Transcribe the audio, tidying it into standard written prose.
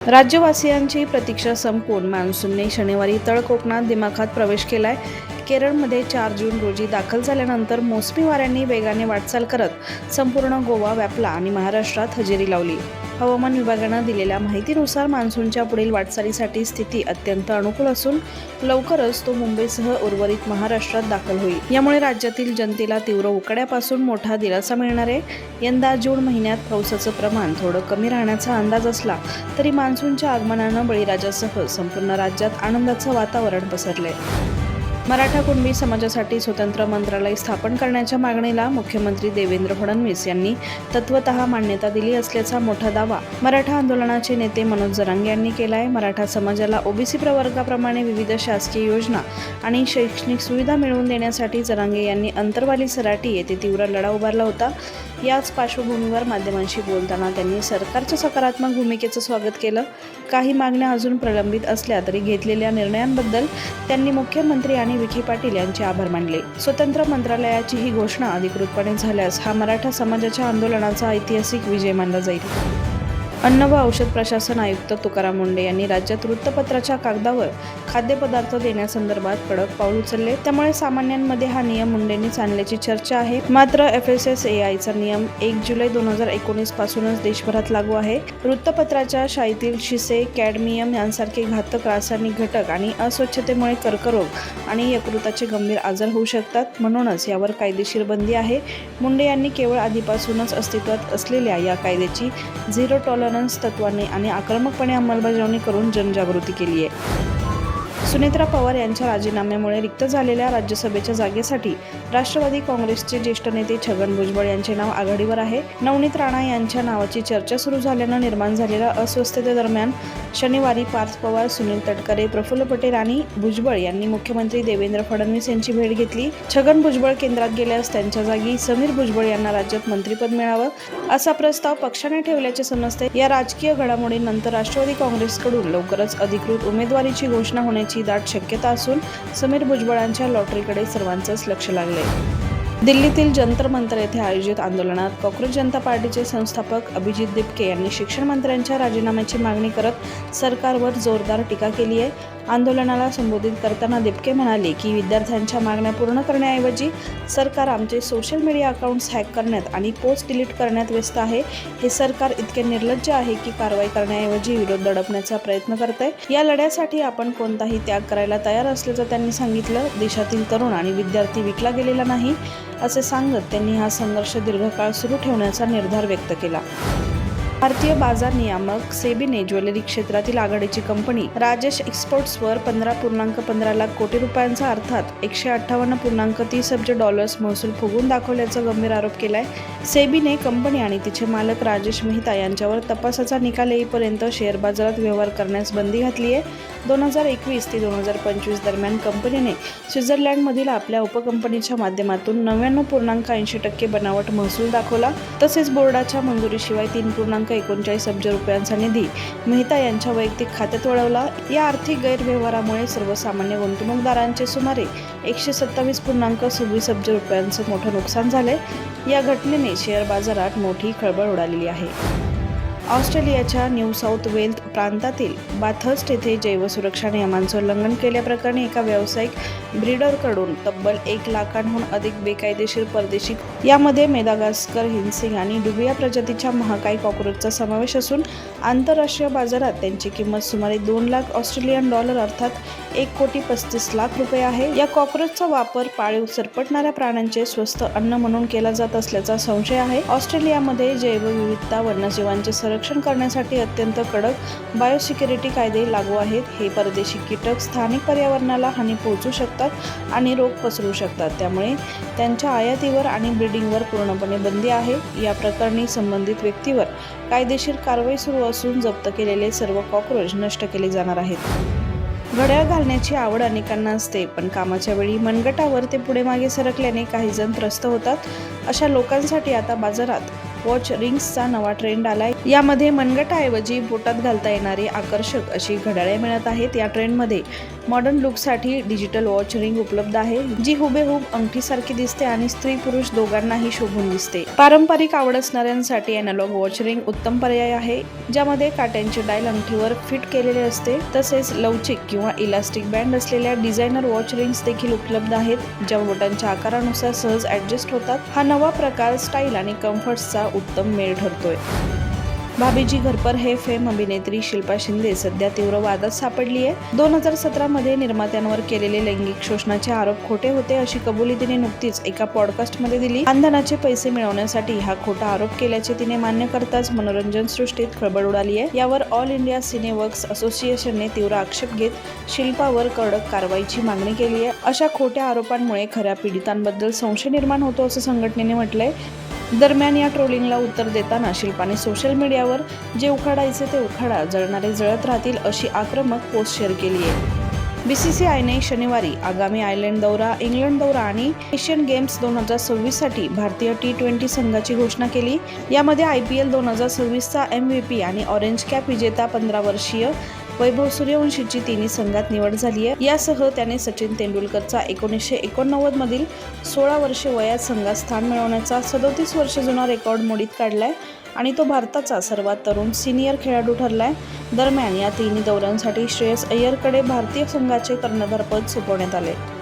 राज्यवासियांची प्रतीक्षा संपवून मान्सूनने शनिवारी तळ कोकणात दिमाखात प्रवेश केलाय. केरळमध्ये 4 जून रोजी दाखल झाल्यानंतर मोसमी वाऱ्यांनी वेगाने वाटचाल करत संपूर्ण गोवा व्यापला आणि महाराष्ट्रात हजेरी लावली. हवामान विभागानं दिलेल्या माहितीनुसार मान्सूनच्या पुढील वाटचालीसाठी स्थिती अत्यंत अनुकूल असून लवकरच तो मुंबईसह उर्वरित महाराष्ट्रात दाखल होईल. यामुळे राज्यातील जनतेला तीव्र उकाड्यापासून मोठा दिलासा मिळणार आहे. यंदा जून महिन्यात पावसाचं प्रमाण थोडं कमी राहण्याचा अंदाज असला तरी मान्सूनच्या आगमनानं बळीराजासह संपूर्ण राज्यात आनंदाचं वातावरण पसरलंय. मराठा कुणबी समाजासाठी स्वतंत्र मंत्रालय स्थापन करण्याच्या मागणीला मुख्यमंत्री देवेंद्र फडणवीस यांनी तत्वतः मान्यता दिली असल्याचा मोठा दावा मराठा आंदोलनाचे नेते मनोज जरांगे यांनी केलाय. मराठा समाजाला ओबीसी प्रवर्गाप्रमाणे विविध शासकीय योजना आणि शैक्षणिक सुविधा मिळवून देण्यासाठी जरांगे यांनी अंतरवाली सराटी येथे तीव्र लढा उभारला होता. याच पार्श्वभूमीवर माध्यमांशी बोलताना त्यांनी सरकारच्या सकारात्मक भूमिकेचं स्वागत केलं. काही मागण्या अजून प्रलंबित असल्या तरी घेतलेल्या निर्णयांबद्दल त्यांनी मुख्यमंत्री आणि विखे पाटील यांचे आभार मानले. स्वतंत्र मंत्रालयाची ही घोषणा अधिकृतपणे झाल्यास हा मराठा समाजाच्या आंदोलनाचा ऐतिहासिक विजय मानला जाईल. अन्न व औषध प्रशासन आयुक्त तुकाराम मुंढे यांनी राज्यात वृत्तपत्राच्या कागदावर खाद्यपदार्थ देण्यासंदर्भात कडक पाऊल उचलले. त्यामुळे सामान्यांमध्ये हा नियम मुंढेंनीच आणल्याची चर्चा आहे. मात्र FSSAIचा नियम 1 जुलै 2019 पासूनच देशभरात लागू आहे. वृत्तपत्राच्या शाईतील शिसे, कॅडमियम यांसारखे घातक रासायनिक घटक आणि अस्वच्छतेमुळे कर्करोग आणि यकृताचे गंभीर आजार होऊ शकतात. म्हणूनच यावर कायदेशीर बंदी आहे. मुंढे यांनी केवळ आधीपासूनच अस्तित्वात असलेल्या या कायद्याची झिरो टॉलरन्स तत्वाने आणि आक्रमकपणे अंमलबजावणी करून जनजागृती केली आहे. सुनेत्रा पवार यांच्या राजीनाम्यामुळे रिक्त झालेल्या राज्यसभेच्या जागेसाठी राष्ट्रवादी काँग्रेसचे ज्येष्ठ नेते छगन भुजबळ यांचे नाव आघाडीवर आहे. नवनीत राणा यांच्या नावाची चर्चा सुरू झाल्यानं निर्माण झालेल्या अस्वस्थतेदरम्यान शनिवारी पार्थ पवार, सुनील तटकरे, प्रफुल्ल पटेल आणि भुजबळ यांनी मुख्यमंत्री देवेंद्र फडणवीस यांची भेट घेतली. छगन भुजबळ केंद्रात गेल्यास त्यांच्या जागी समीर भुजबळ यांना राज्यात मंत्रिपद मिळावं असा प्रस्ताव पक्षाने ठेवल्याचे समजते. या राजकीय घडामोडींनंतर राष्ट्रवादी काँग्रेसकडून लवकरच अधिकृत उमेदवारीची घोषणा होण्याची दाट शक्यता असून समीर भुजबळांच्या लॉटरीकडे सर्वांचंच लक्ष लागलंय. दिल्लीतील जंतर मंतर येथे आयोजित आंदोलनात कॉक्रोच जनता पार्टीचे संस्थापक अभिजित दिपके यांनी शिक्षण मंत्र्यांच्या राजीनाम्याची मागणी करत सरकारवर जोरदार टीका केली आहे. आंदोलनाला संबोधित करताना दिपके म्हणाले की विद्यार्थ्यांच्या मागण्या पूर्ण करण्याऐवजी सरकार आमचे सोशल मीडिया अकाउंट्स हॅक करण्यात आणि पोस्ट डिलीट करण्यात व्यस्त आहे. हे सरकार इतके निर्लज्ज आहे की कारवाई करण्याऐवजी विरोध दडपण्याचा प्रयत्न करतंय. या लढ्यासाठी आपण कोणताही त्याग करायला तयार असल्याचं त्यांनी सांगितलं. देशातील तरुण आणि विद्यार्थी विकला गेलेला नाही असे सांगत त्यांनी हा संघर्ष दीर्घकाळ सुरू ठेवण्याचा निर्धार व्यक्त केला. भारतीय बाजार नियामक सेबीने ज्वेलरी क्षेत्रातील आघाडीची कंपनी राजेश एक्सपोर्ट्सवर 15.15 लाख कोटी रुपयांचा अर्थात $158.30 अब्ज महसूल फुगवून दाखवल्याचा गंभीर आरोप केलाय. सेबीने कंपनी आणि तिचे मालक राजेश मेहता यांच्यावर तपासाचा निकाल येईपर्यंत शेअर बाजारात व्यवहार करण्यास बंदी घातली आहे. 2021 ते 2025 दरम्यान कंपनीने स्वित्झर्लंडमधील आपल्या उपकंपनीच्या माध्यमातून 99.80% बनावट महसूल दाखवला. तसेच बोर्डाच्या मंजुरीशिवाय 3.39 अब्ज रुपयांचा निधी मेहता यांच्या वैयक्तिक खात्यात वळवला. या आर्थिक गैरव्यवहारामुळे सर्वसामान्य गुंतवणूकदारांचे सुमारे 127.26 अब्ज रुपयांचं मोठं नुकसान झालंय. या घटनेने शेअर बाजारात मोठी खळबळ उडालेली आहे. ऑस्ट्रेलियाच्या न्यू साऊथ वेल्स प्रांतातील बाथर्स्ट येथे जैवसुरक्षा नियमांचं उल्लंघन केल्याप्रकरणी एका व्यावसायिक ब्रीडरकडून तब्बल 1 लाखांहून अधिक बेकायदेशीर परदेशी, यामध्ये मेदागास्कर, हिन्सिंग आणि डुबिया प्रजातीच्या महाकाय कॉक्रोचचा समावेश असून आंतरराष्ट्रीय बाजारात त्यांची किंमत सुमारे $2 लाख ऑस्ट्रेलियन अर्थात 1.35 कोटी रुपये आहे. या कॉक्रोचचा वापर पाळीव सरपटणाऱ्या प्राण्यांचे स्वस्त अन्न म्हणून केला जात असल्याचा संशय आहे. ऑस्ट्रेलियामध्ये जैवविविधता वन्यजीवांचे संरक्षण करण्यासाठी अत्यंत कडक बायोसिक्युरिटी कायदे लागू आहेत. हे परदेशी कीटक स्थानिक पर्यावरणाला हानी पोहोचू शकतात आणि रोग पसरू शकतात. त्यामुळे त्यांच्या आयातीवर आणि ब्रीडिंगवर पूर्णपणे बंदी आहे. या प्रकरणी संबंधित व्यक्तीवर कायदेशीर कारवाई सुरू असून जप्त केलेले सर्व कॉक्रोच नष्ट केले जाणार आहेत. घड्याळ घालण्याची आवड अनेकांना असते, पण कामाच्या वेळी मनगटावर ते पुढे मागे सरकल्याने काही जण त्रस्त होतात. अशा लोकांसाठी आता बाजारात वॉच रिंग्सचा नवा ट्रेंड आलाय. यामध्ये मनगटाऐवजी बोटात घालता येणारी आकर्षक अशी घड्याळे मिळत आहेत. या ट्रेंडमध्ये मॉडर्न लुकसाठी डिजिटल वॉच रिंग उपलब्ध आहे, जी हुबेहूब अंगठीसारखी दिसते आणि स्त्री पुरुष दोघांनाही शोभून दिसते. पारंपरिक आवड असणाऱ्यांसाठी अॅनालॉग वॉच रिंग उत्तम पर्याय आहे, ज्यामध्ये काट्यांचे डायल अंगठीवर फिट केलेले असते. तसेच लवचिक किंवा इलास्टिक बँड असलेल्या डिझायनर वॉच रिंग्स देखील उपलब्ध आहेत, ज्या बोटांच्या आकारानुसार सहज ॲडजस्ट होतात. हा नवा प्रकार स्टाईल आणि कम्फर्ट्सचा उत्तम मेळ ठरतोय. भाभीजी घर पर है फेम अभिनेत्री शिल्पा शिंदे सध्या तीव्र वादात सापडली आहे. 2017 मध्ये निर्मात्यांवर केलेले लैंगिक शोषणाचे आरोप खोटे होते, अशी कबुली तिने नुकतीच एका पॉडकास्टमध्ये दिली. खानदानाचे पैसे मिळवण्यासाठी हा खोटा आरोप केल्याचे तिने मान्य करताच मनोरंजन सृष्टीत खळबळ उडाली आहे. यावर ऑल इंडिया सिने वर्क्स असोसिएशनने तीव्र आक्षेप घेत शिल्पावर कडक कारवाईची मागणी केली आहे. अशा खोट्या आरोपांमुळे खऱ्या पीडितांबद्दल संशय निर्माण होतो, असं संघटनेने म्हटलंय. दरम्यान या ट्रोलिंगला उत्तर देताना शिल्पाने सोशल मीडियावर जे उखाडायचे ते उखाडा, जळणारे जळत राहतील अशी आक्रमक पोस्ट शेअर केली आहे. बीसीसीआयने शनिवारी आगामी आयर्लंड दौरा, इंग्लंड दौरा आणि एशियन गेम्स 2026 साठी भारतीय T20 संघाची घोषणा केली. यामध्ये IPL 2026चा MVP आणि ऑरेंज कॅप विजेता 15 वर्षीय वैभव सूर्यवंशीची तिन्ही संघात निवड झाली आहे. यासह त्याने सचिन तेंडुलकरचा 1989 मधील 16 वर्षे वयात संघात स्थान मिळवण्याचा 37 वर्ष जुना रेकॉर्ड मोडीत काढलाय आणि तो भारताचा सर्वात तरुण सिनियर खेळाडू ठरलाय. दरम्यान या तिन्ही दौऱ्यांसाठी श्रेयस अय्यरकडे भारतीय संघाचे कर्णधारपद सोपवण्यात आले.